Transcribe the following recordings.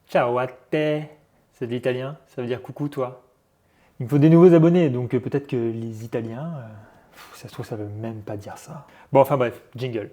Ciao a te, c'est de l'italien, ça veut dire coucou toi. Il me faut des nouveaux abonnés, donc peut-être que les Italiens, ça se trouve ça veut même pas dire ça. Bon enfin bref, jingle.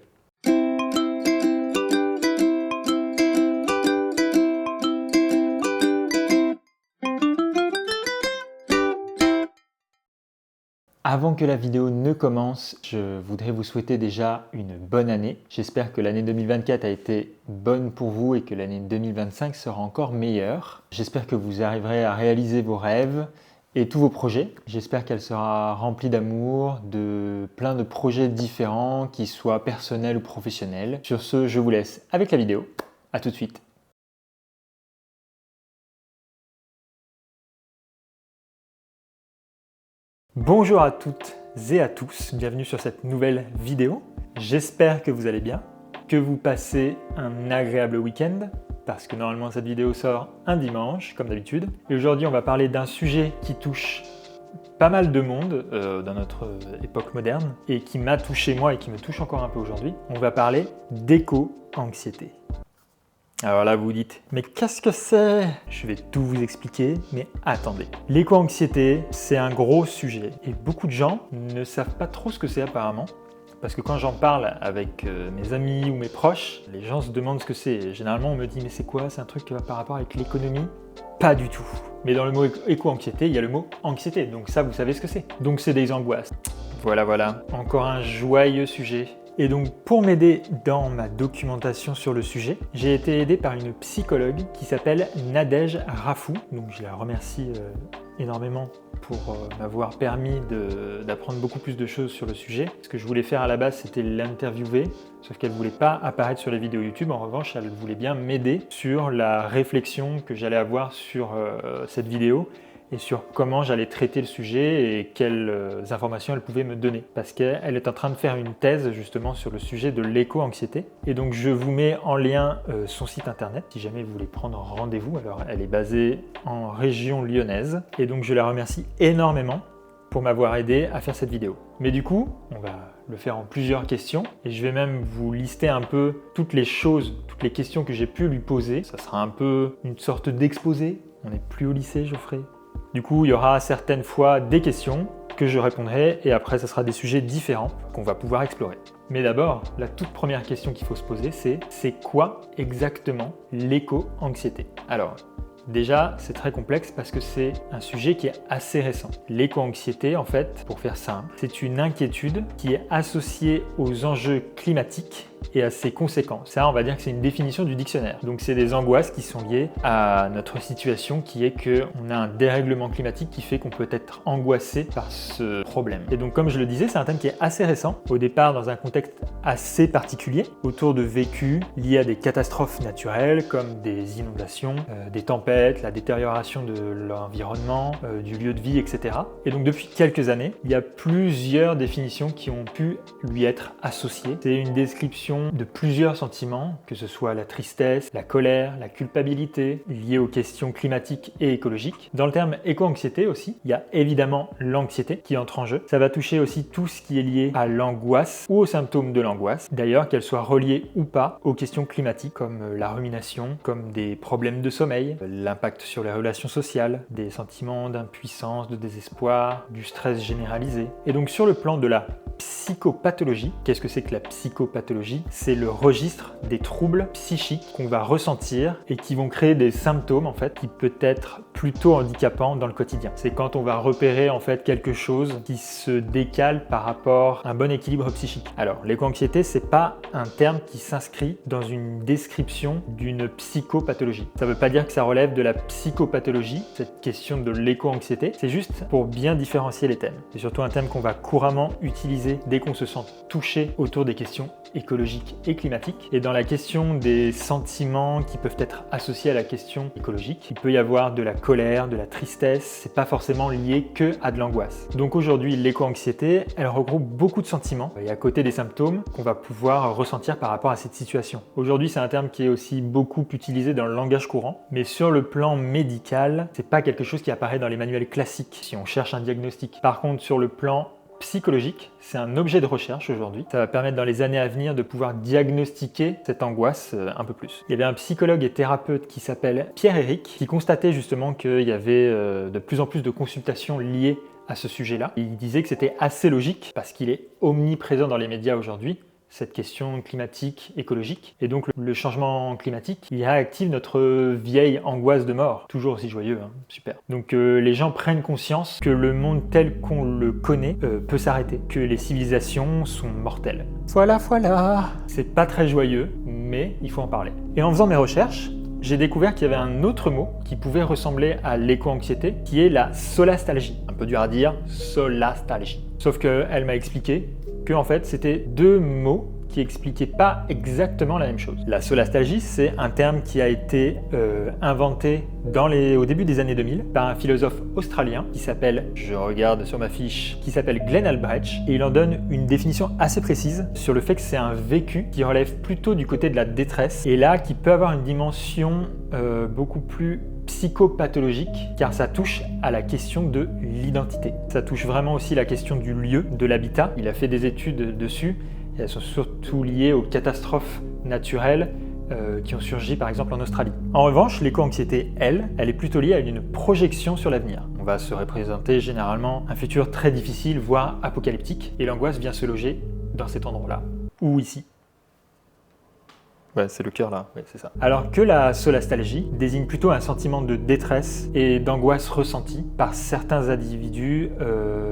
Avant que la vidéo ne commence, je voudrais vous souhaiter déjà une bonne année. J'espère que l'année 2024 a été bonne pour vous et que l'année 2025 sera encore meilleure. J'espère que vous arriverez à réaliser vos rêves et tous vos projets. J'espère qu'elle sera remplie d'amour, de plein de projets différents, qu'ils soient personnels ou professionnels. Sur ce, je vous laisse avec la vidéo. À tout de suite. Bonjour à toutes et à tous, bienvenue sur cette nouvelle vidéo. J'espère que vous allez bien, que vous passez un agréable week-end, parce que normalement cette vidéo sort un dimanche, comme d'habitude. Et aujourd'hui on va parler d'un sujet qui touche pas mal de monde dans notre époque moderne, et qui m'a touché moi et qui me touche encore un peu aujourd'hui. On va parler d'éco-anxiété. Alors là, vous vous dites, mais qu'est-ce que c'est? Je vais tout vous expliquer, mais attendez. L'éco-anxiété, c'est un gros sujet et beaucoup de gens ne savent pas trop ce que c'est apparemment. Parce que quand j'en parle avec mes amis ou mes proches, les gens se demandent ce que c'est. Et généralement, on me dit, mais c'est quoi? C'est un truc qui va par rapport avec l'économie? Pas du tout. Mais dans le mot éco-anxiété, il y a le mot anxiété. Donc ça, vous savez ce que c'est. Donc c'est des angoisses. Voilà. Encore un joyeux sujet. Et donc pour m'aider dans ma documentation sur le sujet, j'ai été aidé par une psychologue qui s'appelle Nadège Rafou. Donc je la remercie énormément pour m'avoir permis d'apprendre beaucoup plus de choses sur le sujet. Ce que je voulais faire à la base, c'était l'interviewer, sauf qu'elle ne voulait pas apparaître sur les vidéos YouTube. En revanche, elle voulait bien m'aider sur la réflexion que j'allais avoir sur cette vidéo et sur comment j'allais traiter le sujet et quelles informations elle pouvait me donner. Parce qu'elle est en train de faire une thèse justement sur le sujet de l'éco-anxiété. Et donc je vous mets en lien son site internet si jamais vous voulez prendre rendez-vous. Alors elle est basée en région lyonnaise. Et donc je la remercie énormément pour m'avoir aidé à faire cette vidéo. Mais du coup, on va le faire en plusieurs questions. Et je vais même vous lister un peu toutes les choses, toutes les questions que j'ai pu lui poser. Ça sera un peu une sorte d'exposé. On n'est plus au lycée, Geoffrey. Du coup, il y aura certaines fois des questions que je répondrai et après, ce sera des sujets différents qu'on va pouvoir explorer. Mais d'abord, la toute première question qu'il faut se poser, c'est quoi exactement l'éco-anxiété? Alors, déjà, c'est très complexe parce que c'est un sujet qui est assez récent. L'éco-anxiété, en fait, pour faire simple, c'est une inquiétude qui est associée aux enjeux climatiques et à ses conséquences. Ça, on va dire que c'est une définition du dictionnaire. Donc c'est des angoisses qui sont liées à notre situation qui est qu'on a un dérèglement climatique qui fait qu'on peut être angoissé par ce problème. Et donc comme je le disais, c'est un thème qui est assez récent, au départ dans un contexte assez particulier, autour de vécus liés à des catastrophes naturelles comme des inondations, des tempêtes, la détérioration de l'environnement, du lieu de vie, etc. Et donc depuis quelques années, il y a plusieurs définitions qui ont pu lui être associées. C'est une description de plusieurs sentiments, que ce soit la tristesse, la colère, la culpabilité, liées aux questions climatiques et écologiques. Dans le terme éco-anxiété aussi, il y a évidemment l'anxiété qui entre en jeu. Ça va toucher aussi tout ce qui est lié à l'angoisse ou aux symptômes de l'angoisse. D'ailleurs, qu'elle soit reliée ou pas aux questions climatiques comme la rumination, comme des problèmes de sommeil, l'impact sur les relations sociales, des sentiments d'impuissance, de désespoir, du stress généralisé. Et donc sur le plan de la psychopathologie, qu'est-ce que c'est que la psychopathologie? C'est le registre des troubles psychiques qu'on va ressentir et qui vont créer des symptômes en fait qui peut être plutôt handicapants dans le quotidien. C'est quand on va repérer en fait quelque chose qui se décale par rapport à un bon équilibre psychique. Alors l'éco-anxiété, c'est pas un terme qui s'inscrit dans une description d'une psychopathologie. Ça veut pas dire que ça relève de la psychopathologie, cette question de l'éco-anxiété. C'est juste pour bien différencier les thèmes. C'est surtout un thème qu'on va couramment utiliser dès qu'on se sent touché autour des questions écologiques et climatiques. Et dans la question des sentiments qui peuvent être associés à la question écologique, il peut y avoir de la colère, de la tristesse, c'est pas forcément lié que à de l'angoisse. Donc aujourd'hui, l'éco-anxiété, elle regroupe beaucoup de sentiments et à côté des symptômes qu'on va pouvoir ressentir par rapport à cette situation. Aujourd'hui, c'est un terme qui est aussi beaucoup utilisé dans le langage courant, mais sur le plan médical, c'est pas quelque chose qui apparaît dans les manuels classiques si on cherche un diagnostic. Par contre, sur le plan psychologique, c'est un objet de recherche aujourd'hui. Ça va permettre dans les années à venir de pouvoir diagnostiquer cette angoisse un peu plus. Il y avait un psychologue et thérapeute qui s'appelle Pierre-Éric qui constatait justement qu'il y avait de plus en plus de consultations liées à ce sujet-là. Il disait que c'était assez logique parce qu'il est omniprésent dans les médias aujourd'hui, cette question climatique, écologique. Et donc le changement climatique, il réactive notre vieille angoisse de mort. Toujours aussi joyeux, hein, super. Donc les gens prennent conscience que le monde tel qu'on le connaît peut s'arrêter, que les civilisations sont mortelles. Voilà. C'est pas très joyeux, mais il faut en parler. Et en faisant mes recherches, j'ai découvert qu'il y avait un autre mot qui pouvait ressembler à l'éco-anxiété, qui est la solastalgie. Un peu dur à dire, solastalgie. Sauf qu'elle m'a expliqué que en fait c'était deux mots qui expliquaient pas exactement la même chose. La solastalgie, c'est un terme qui a été inventé au début des années 2000 par un philosophe australien qui s'appelle, je regarde sur ma fiche, qui s'appelle Glenn Albrecht, et il en donne une définition assez précise sur le fait que c'est un vécu qui relève plutôt du côté de la détresse, et là qui peut avoir une dimension beaucoup plus psychopathologique, car ça touche à la question de l'identité. Ça touche vraiment aussi la question du lieu, de l'habitat. Il a fait des études dessus, et elles sont surtout liées aux catastrophes naturelles qui ont surgi par exemple en Australie. En revanche, l'éco-anxiété, elle est plutôt liée à une projection sur l'avenir. On va se représenter généralement un futur très difficile, voire apocalyptique, et l'angoisse vient se loger dans cet endroit-là, ou ici. Ouais, c'est le cœur là, ouais, c'est ça. Alors que la solastalgie désigne plutôt un sentiment de détresse et d'angoisse ressentie par certains individus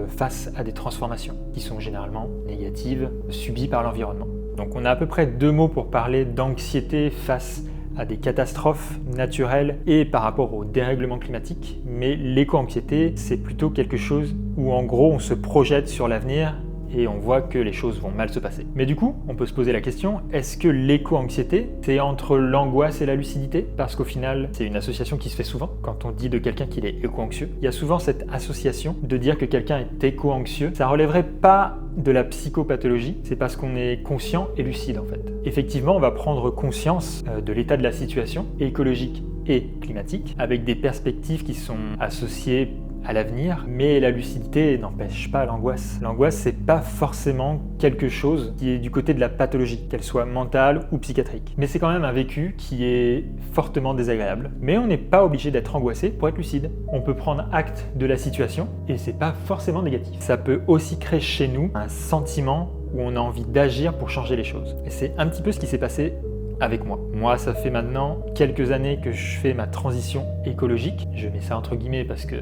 face à des transformations qui sont généralement négatives, subies par l'environnement. Donc on a à peu près deux mots pour parler d'anxiété face à des catastrophes naturelles et par rapport au dérèglement climatique, mais l'éco-anxiété, c'est plutôt quelque chose où en gros on se projette sur l'avenir et on voit que les choses vont mal se passer. Mais du coup, on peut se poser la question, est-ce que l'éco-anxiété, c'est entre l'angoisse et la lucidité? Parce qu'au final, c'est une association qui se fait souvent. Quand on dit de quelqu'un qu'il est éco-anxieux, il y a souvent cette association de dire que quelqu'un est éco-anxieux. Ça relèverait pas de la psychopathologie, c'est parce qu'on est conscient et lucide en fait. Effectivement, on va prendre conscience de l'état de la situation écologique et climatique, avec des perspectives qui sont associées à l'avenir, mais la lucidité n'empêche pas l'angoisse. L'angoisse, c'est pas forcément quelque chose qui est du côté de la pathologie, qu'elle soit mentale ou psychiatrique. Mais c'est quand même un vécu qui est fortement désagréable. Mais on n'est pas obligé d'être angoissé pour être lucide. On peut prendre acte de la situation et c'est pas forcément négatif. Ça peut aussi créer chez nous un sentiment où on a envie d'agir pour changer les choses. Et c'est un petit peu ce qui s'est passé avec moi. Moi, ça fait maintenant quelques années que je fais ma transition écologique. Je mets ça entre guillemets parce que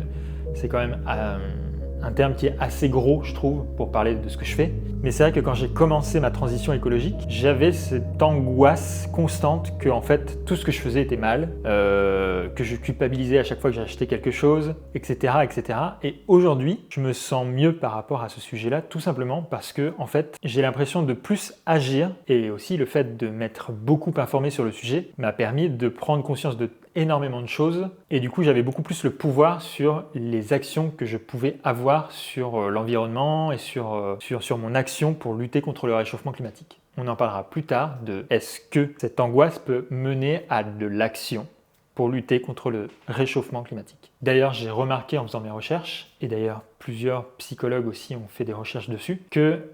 c'est quand même un terme qui est assez gros, je trouve, pour parler de ce que je fais. Mais c'est vrai que quand j'ai commencé ma transition écologique, j'avais cette angoisse constante que en fait tout ce que je faisais était mal, que je culpabilisais à chaque fois que j'achetais quelque chose, etc., etc. Et aujourd'hui, je me sens mieux par rapport à ce sujet-là, tout simplement parce que en fait, j'ai l'impression de plus agir, et aussi le fait de m'être beaucoup informé sur le sujet m'a permis de prendre conscience de énormément de choses, et du coup j'avais beaucoup plus le pouvoir sur les actions que je pouvais avoir sur l'environnement et sur mon action pour lutter contre le réchauffement climatique. On en parlera plus tard de est-ce que cette angoisse peut mener à de l'action pour lutter contre le réchauffement climatique. D'ailleurs, j'ai remarqué en faisant mes recherches, et d'ailleurs plusieurs psychologues aussi ont fait des recherches dessus, que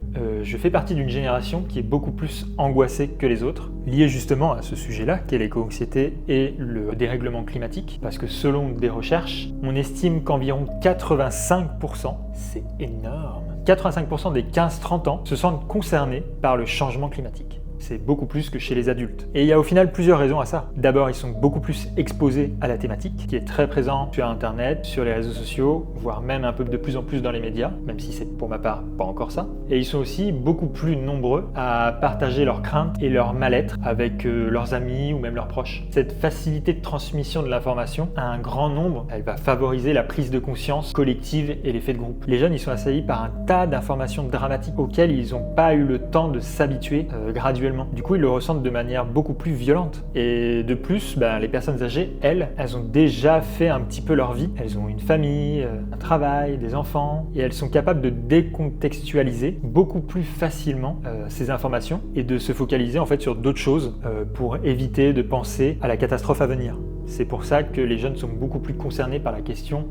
je fais partie d'une génération qui est beaucoup plus angoissée que les autres, liée justement à ce sujet-là, qu'est l'éco-anxiété et le dérèglement climatique, parce que selon des recherches, on estime qu'environ 85%, c'est énorme, 85% des 15-30 ans se sentent concernés par le changement climatique. C'est beaucoup plus que chez les adultes. Et il y a au final plusieurs raisons à ça. D'abord, ils sont beaucoup plus exposés à la thématique, qui est très présent sur Internet, sur les réseaux sociaux, voire même un peu de plus en plus dans les médias, même si c'est pour ma part pas encore ça. Et ils sont aussi beaucoup plus nombreux à partager leurs craintes et leur mal-être avec leurs amis ou même leurs proches. Cette facilité de transmission de l'information à un grand nombre, elle va favoriser la prise de conscience collective et l'effet de groupe. Les jeunes, ils sont assaillis par un tas d'informations dramatiques auxquelles ils n'ont pas eu le temps de s'habituer graduellement. Du coup, ils le ressentent de manière beaucoup plus violente. Et de plus, les personnes âgées, elles ont déjà fait un petit peu leur vie. Elles ont une famille, un travail, des enfants, et elles sont capables de décontextualiser beaucoup plus facilement ces informations et de se focaliser en fait sur d'autres choses pour éviter de penser à la catastrophe à venir. C'est pour ça que les jeunes sont beaucoup plus concernés par la question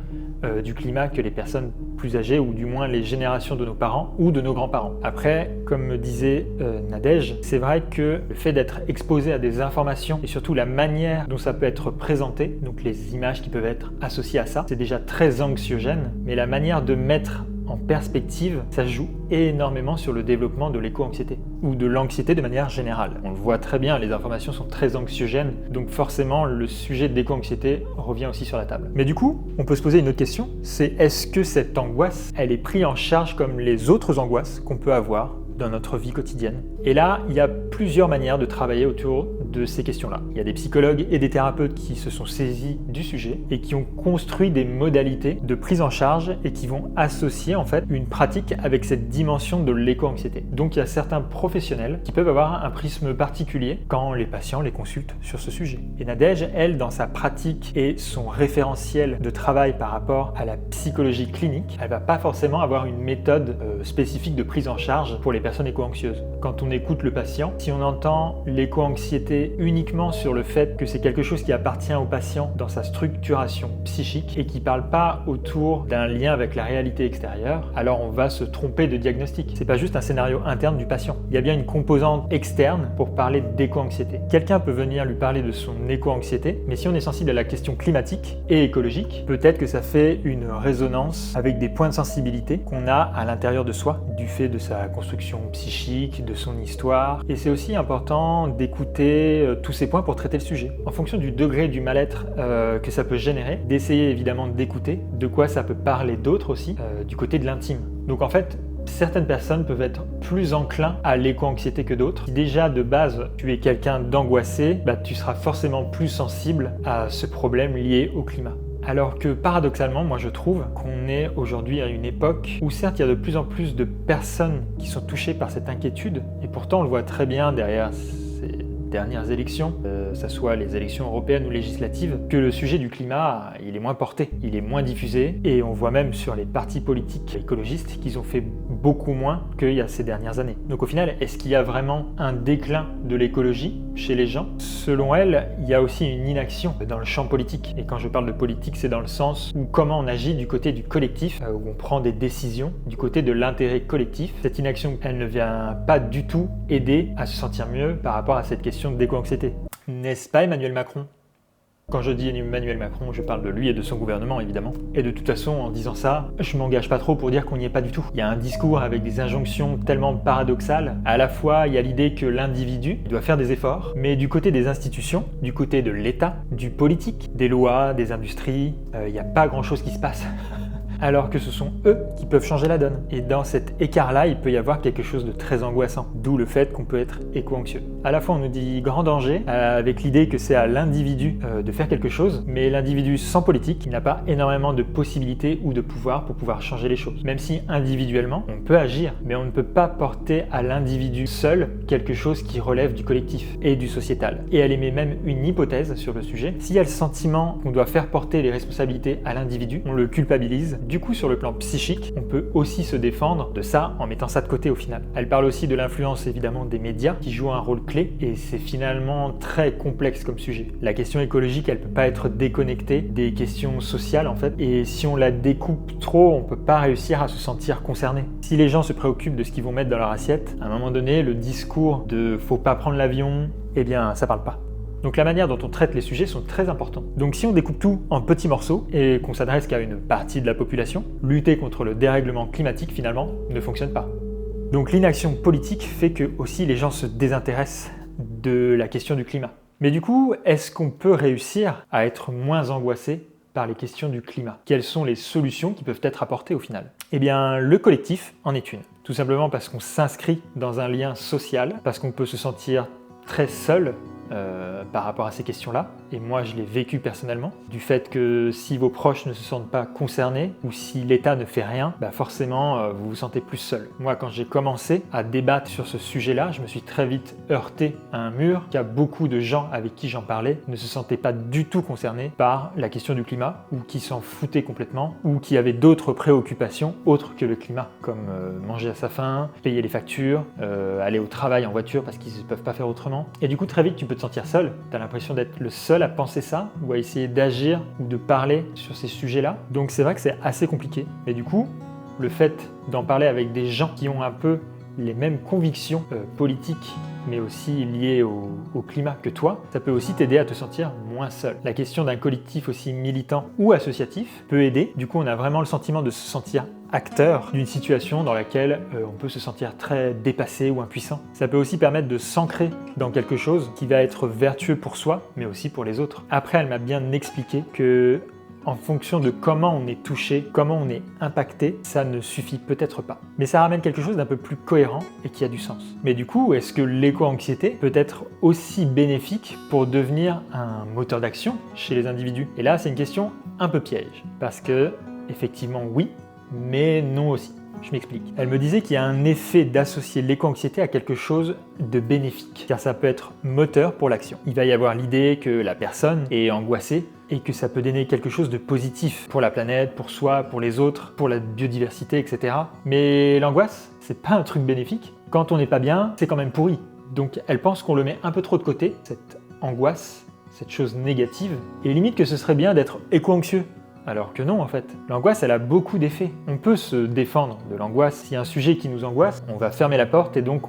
du climat que les personnes plus âgées, ou du moins les générations de nos parents ou de nos grands-parents. Après, comme me disait Nadège, c'est vrai que le fait d'être exposé à des informations et surtout la manière dont ça peut être présenté, donc les images qui peuvent être associées à ça, c'est déjà très anxiogène, mais la manière de mettre en perspective, ça joue énormément sur le développement de l'éco-anxiété ou de l'anxiété de manière générale. On le voit très bien, les informations sont très anxiogènes, donc forcément le sujet de l'éco-anxiété revient aussi sur la table. Mais du coup, on peut se poser une autre question, c'est est-ce que cette angoisse, elle est prise en charge comme les autres angoisses qu'on peut avoir dans notre vie quotidienne? Et là, il y a plusieurs manières de travailler autour de ces questions-là. Il y a des psychologues et des thérapeutes qui se sont saisis du sujet et qui ont construit des modalités de prise en charge et qui vont associer en fait une pratique avec cette dimension de l'éco-anxiété. Donc il y a certains professionnels qui peuvent avoir un prisme particulier quand les patients les consultent sur ce sujet. Et Nadège, elle, dans sa pratique et son référentiel de travail par rapport à la psychologie clinique, elle va pas forcément avoir une méthode spécifique de prise en charge pour les personnes éco-anxieuses. Quand on écoute le patient, si on entend l'éco-anxiété uniquement sur le fait que c'est quelque chose qui appartient au patient dans sa structuration psychique et qui ne parle pas autour d'un lien avec la réalité extérieure, alors on va se tromper de diagnostic. C'est pas juste un scénario interne du patient. Il y a bien une composante externe pour parler d'éco-anxiété. Quelqu'un peut venir lui parler de son éco-anxiété, mais si on est sensible à la question climatique et écologique, peut-être que ça fait une résonance avec des points de sensibilité qu'on a à l'intérieur de soi, du fait de sa construction psychique, de son histoire. Et c'est aussi important d'écouter tous ces points pour traiter le sujet. En fonction du degré du mal-être que ça peut générer, d'essayer évidemment d'écouter de quoi ça peut parler d'autres aussi, du côté de l'intime. Donc en fait, certaines personnes peuvent être plus enclins à l'éco-anxiété que d'autres. Si déjà de base tu es quelqu'un d'angoissé, tu seras forcément plus sensible à ce problème lié au climat. Alors que paradoxalement, moi je trouve qu'on est aujourd'hui à une époque où certes il y a de plus en plus de personnes qui sont touchées par cette inquiétude, et pourtant on le voit très bien derrière ces dernières élections, que ce soit les élections européennes ou législatives, que le sujet du climat, il est moins porté, il est moins diffusé, et on voit même sur les partis politiques écologistes qu'ils ont fait beaucoup moins qu'il y a ces dernières années. Donc au final, est-ce qu'il y a vraiment un déclin de l'écologie chez les gens? Selon elle, il y a aussi une inaction dans le champ politique. Et quand je parle de politique, c'est dans le sens où comment on agit du côté du collectif, où on prend des décisions du côté de l'intérêt collectif. Cette inaction, elle ne vient pas du tout aider à se sentir mieux par rapport à cette question d'éco-anxiété. N'est-ce pas Emmanuel Macron? Quand je dis Emmanuel Macron, je parle de lui et de son gouvernement évidemment. Et de toute façon, en disant ça, je m'engage pas trop pour dire qu'on n'y est pas du tout. Il y a un discours avec des injonctions tellement paradoxales. À la fois, il y a l'idée que l'individu doit faire des efforts, mais du côté des institutions, du côté de l'État, du politique, des lois, des industries, il n'y a pas grand-chose qui se passe. Alors que ce sont eux qui peuvent changer la donne. Et dans cet écart-là, il peut y avoir quelque chose de très angoissant, d'où le fait qu'on peut être éco-anxieux. À la fois, on nous dit grand danger, avec l'idée que c'est à l'individu de faire quelque chose, mais l'individu sans politique, il n'a pas énormément de possibilités ou de pouvoir pour pouvoir changer les choses. Même si individuellement, on peut agir, mais on ne peut pas porter à l'individu seul quelque chose qui relève du collectif et du sociétal. Et elle émet même une hypothèse sur le sujet. S'il y a le sentiment qu'on doit faire porter les responsabilités à l'individu, on le culpabilise. Du coup, sur le plan psychique, on peut aussi se défendre de ça en mettant ça de côté au final. Elle parle aussi de l'influence évidemment des médias qui jouent un rôle clé et c'est finalement très complexe comme sujet. La question écologique, elle peut pas être déconnectée des questions sociales en fait et si on la découpe trop, on peut pas réussir à se sentir concerné. Si les gens se préoccupent de ce qu'ils vont mettre dans leur assiette, à un moment donné, le discours de faut pas prendre l'avion, eh bien ça parle pas. Donc la manière dont on traite les sujets sont très importants. Donc si on découpe tout en petits morceaux et qu'on s'adresse qu'à une partie de la population, lutter contre le dérèglement climatique finalement ne fonctionne pas. Donc l'inaction politique fait que aussi les gens se désintéressent de la question du climat. Mais du coup, est-ce qu'on peut réussir à être moins angoissé par les questions du climat? Quelles sont les solutions qui peuvent être apportées au final? Eh bien, le collectif en est une. Tout simplement parce qu'on s'inscrit dans un lien social, parce qu'on peut se sentir très seul par rapport à ces questions-là. Et moi, je l'ai vécu personnellement, du fait que si vos proches ne se sentent pas concernés ou si l'État ne fait rien, forcément, vous vous sentez plus seul. Moi, quand j'ai commencé à débattre sur ce sujet-là, je me suis très vite heurté à un mur, car beaucoup de gens avec qui j'en parlais ne se sentaient pas du tout concernés par la question du climat, ou qui s'en foutaient complètement, ou qui avaient d'autres préoccupations autres que le climat, comme manger à sa faim, payer les factures, aller au travail en voiture parce qu'ils ne peuvent pas faire autrement. Et du coup, très vite, tu peux peux te sentir seul, tu as l'impression d'être le seul à penser ça ou à essayer d'agir ou de parler sur ces sujets-là. Donc c'est vrai que c'est assez compliqué. Mais du coup, le fait d'en parler avec des gens qui ont un peu les mêmes convictions politiques, mais aussi liées au climat que toi, ça peut aussi t'aider à te sentir moins seul. La question d'un collectif aussi militant ou associatif peut aider. Du coup, on a vraiment le sentiment de se sentir acteur d'une situation dans laquelle on peut se sentir très dépassé ou impuissant. Ça peut aussi permettre de s'ancrer dans quelque chose qui va être vertueux pour soi, mais aussi pour les autres. Après, elle m'a bien expliqué que en fonction de comment on est touché, comment on est impacté, ça ne suffit peut-être pas. Mais ça ramène quelque chose d'un peu plus cohérent et qui a du sens. Mais du coup, est-ce que l'éco-anxiété peut être aussi bénéfique pour devenir un moteur d'action chez les individus? Et là, c'est une question un peu piège. Parce que, effectivement, oui, mais non aussi. Je m'explique. Elle me disait qu'il y a un effet d'associer l'éco-anxiété à quelque chose de bénéfique, car ça peut être moteur pour l'action. Il va y avoir l'idée que la personne est angoissée et que ça peut donner quelque chose de positif pour la planète, pour soi, pour les autres, pour la biodiversité, etc. Mais l'angoisse, c'est pas un truc bénéfique. Quand on n'est pas bien, c'est quand même pourri. Donc elle pense qu'on le met un peu trop de côté, cette angoisse, cette chose négative, et limite que ce serait bien d'être éco-anxieux. Alors que non, en fait. L'angoisse, elle a beaucoup d'effets. On peut se défendre de l'angoisse. S'il y a un sujet qui nous angoisse, on va fermer la porte et donc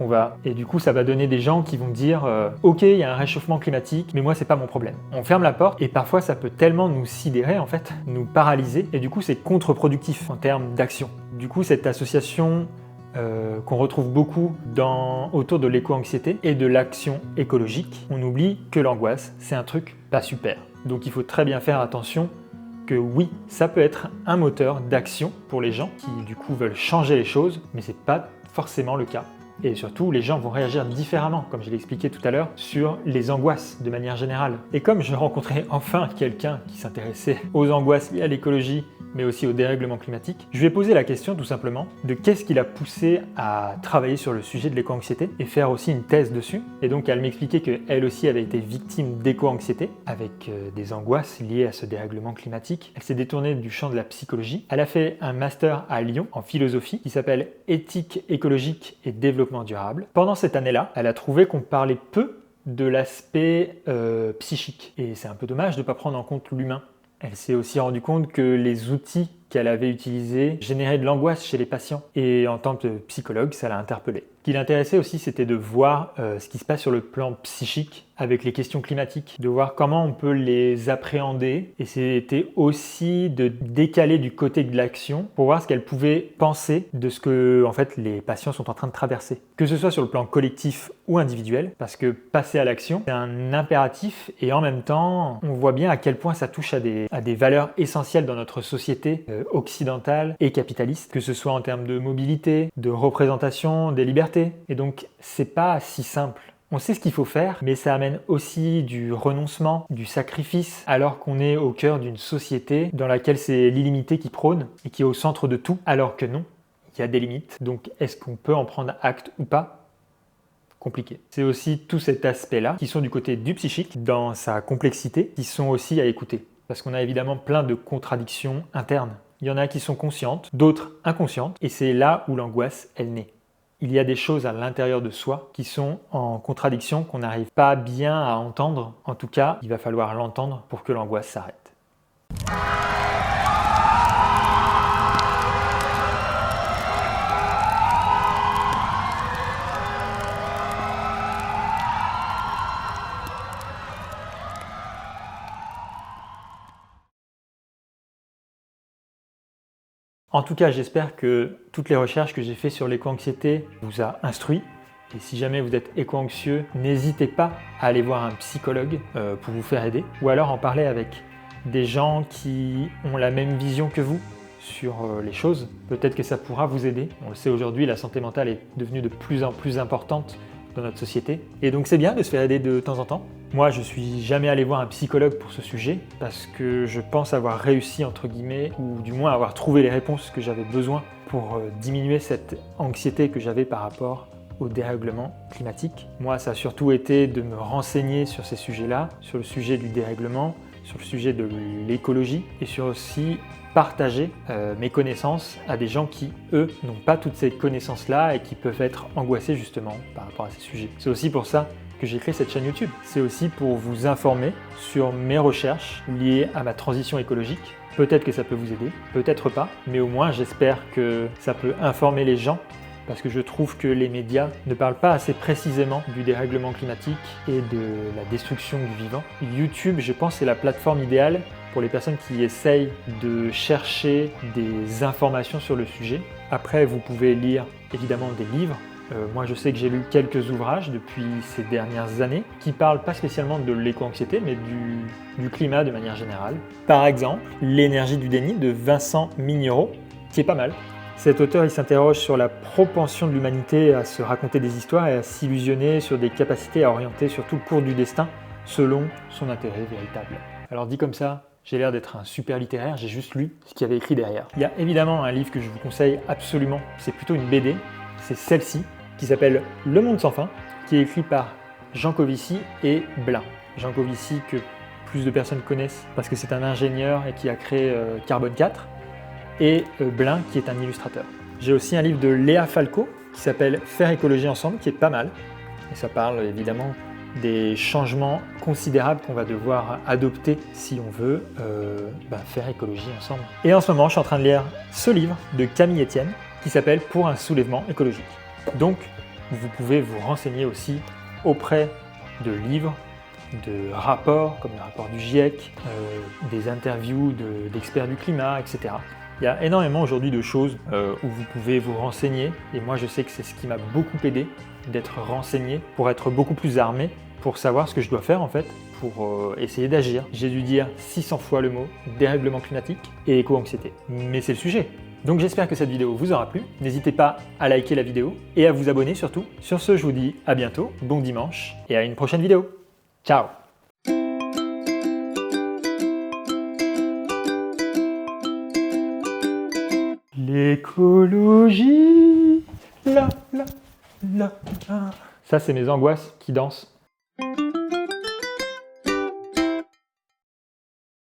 Et du coup, ça va donner des gens qui vont dire ok, il y a un réchauffement climatique, mais moi, c'est pas mon problème. On ferme la porte et parfois, ça peut tellement nous sidérer, en fait, nous paralyser. Et du coup, c'est contre-productif en termes d'action. Du coup, cette association qu'on retrouve beaucoup autour de l'éco-anxiété et de l'action écologique, on oublie que l'angoisse, c'est un truc pas super. Donc, il faut très bien faire attention que oui, ça peut être un moteur d'action pour les gens qui du coup veulent changer les choses, mais c'est pas forcément le cas. Et surtout, les gens vont réagir différemment, comme je l'ai expliqué tout à l'heure, sur les angoisses de manière générale. Et comme je rencontrais enfin quelqu'un qui s'intéressait aux angoisses liées à l'écologie, mais aussi au dérèglement climatique, je lui ai posé la question tout simplement de qu'est-ce qui l'a poussé à travailler sur le sujet de l'éco-anxiété et faire aussi une thèse dessus. Et donc elle m'expliquait qu'elle aussi avait été victime d'éco-anxiété avec des angoisses liées à ce dérèglement climatique. Elle s'est détournée du champ de la psychologie. Elle a fait un master à Lyon en philosophie qui s'appelle Éthique écologique et développement durable. Pendant cette année-là, elle a trouvé qu'on parlait peu de l'aspect psychique. Et c'est un peu dommage de ne pas prendre en compte l'humain. Elle s'est aussi rendue compte que les outils qu'elle avait utilisés généraient de l'angoisse chez les patients. Et en tant que psychologue, ça l'a interpellée. Ce qui l'intéressait aussi, c'était de voir ce qui se passe sur le plan psychique avec les questions climatiques, de voir comment on peut les appréhender. Et c'était aussi de décaler du côté de l'action pour voir ce qu'elle pouvait penser de ce que en fait, les patients sont en train de traverser. Que ce soit sur le plan collectif ou individuel, parce que passer à l'action, c'est un impératif et en même temps, on voit bien à quel point ça touche à des valeurs essentielles dans notre société occidentale et capitaliste, que ce soit en termes de mobilité, de représentation, des libertés. Et donc, c'est pas si simple. On sait ce qu'il faut faire, mais ça amène aussi du renoncement, du sacrifice, alors qu'on est au cœur d'une société dans laquelle c'est l'illimité qui prône et qui est au centre de tout, alors que non, il y a des limites. Donc, est-ce qu'on peut en prendre acte ou pas ? Compliqué. C'est aussi tout cet aspect-là qui sont du côté du psychique, dans sa complexité, qui sont aussi à écouter. Parce qu'on a évidemment plein de contradictions internes. Il y en a qui sont conscientes, d'autres inconscientes, et c'est là où l'angoisse, elle naît. Il y a des choses à l'intérieur de soi qui sont en contradiction, qu'on n'arrive pas bien à entendre. En tout cas, il va falloir l'entendre pour que l'angoisse s'arrête. En tout cas, j'espère que toutes les recherches que j'ai faites sur l'éco-anxiété vous a instruit. Et si jamais vous êtes éco-anxieux, n'hésitez pas à aller voir un psychologue pour vous faire aider. Ou alors en parler avec des gens qui ont la même vision que vous sur les choses. Peut-être que ça pourra vous aider. On le sait aujourd'hui, la santé mentale est devenue de plus en plus importante dans notre société. Et donc c'est bien de se faire aider de temps en temps. Moi, je suis jamais allé voir un psychologue pour ce sujet parce que je pense avoir réussi, entre guillemets, ou du moins avoir trouvé les réponses que j'avais besoin pour diminuer cette anxiété que j'avais par rapport au dérèglement climatique. Moi, ça a surtout été de me renseigner sur ces sujets-là, sur le sujet du dérèglement, sur le sujet de l'écologie et sur aussi partager mes connaissances à des gens qui, eux, n'ont pas toutes ces connaissances-là et qui peuvent être angoissés justement par rapport à ces sujets. C'est aussi pour ça que j'ai créé cette chaîne YouTube. C'est aussi pour vous informer sur mes recherches liées à ma transition écologique. Peut-être que ça peut vous aider, peut-être pas, mais au moins j'espère que ça peut informer les gens parce que je trouve que les médias ne parlent pas assez précisément du dérèglement climatique et de la destruction du vivant. YouTube, je pense, c'est la plateforme idéale pour les personnes qui essayent de chercher des informations sur le sujet. Après, vous pouvez lire évidemment des livres. Moi, je sais que j'ai lu quelques ouvrages depuis ces dernières années qui parlent pas spécialement de l'éco-anxiété, mais du climat de manière générale. Par exemple, L'énergie du déni de Vincent Mignereau, qui est pas mal. Cet auteur, il s'interroge sur la propension de l'humanité à se raconter des histoires et à s'illusionner sur des capacités à orienter sur tout le cours du destin selon son intérêt véritable. Alors dit comme ça, j'ai l'air d'être un super littéraire, j'ai juste lu ce qu'il y avait écrit derrière. Il y a évidemment un livre que je vous conseille absolument, c'est plutôt une BD, c'est celle-ci, qui s'appelle Le Monde sans fin, qui est écrit par Jean Covici et Blin. Jean Covici que plus de personnes connaissent parce que c'est un ingénieur et qui a créé Carbone 4, et Blin qui est un illustrateur. J'ai aussi un livre de Léa Falco qui s'appelle Faire écologie ensemble, qui est pas mal. Et ça parle évidemment des changements considérables qu'on va devoir adopter si on veut faire écologie ensemble. Et en ce moment, je suis en train de lire ce livre de Camille Etienne qui s'appelle Pour un soulèvement écologique. Donc, vous pouvez vous renseigner aussi auprès de livres, de rapports, comme le rapport du GIEC, des interviews d'experts du climat, etc. Il y a énormément aujourd'hui de choses où vous pouvez vous renseigner, et moi je sais que c'est ce qui m'a beaucoup aidé, d'être renseigné, pour être beaucoup plus armé, pour savoir ce que je dois faire en fait, pour essayer d'agir. J'ai dû dire 600 fois le mot dérèglement climatique et éco-anxiété. Mais c'est le sujet. Donc j'espère que cette vidéo vous aura plu. N'hésitez pas à liker la vidéo et à vous abonner surtout. Sur ce, je vous dis à bientôt, bon dimanche et à une prochaine vidéo. Ciao! L'écologie, la. Ça, c'est mes angoisses qui dansent.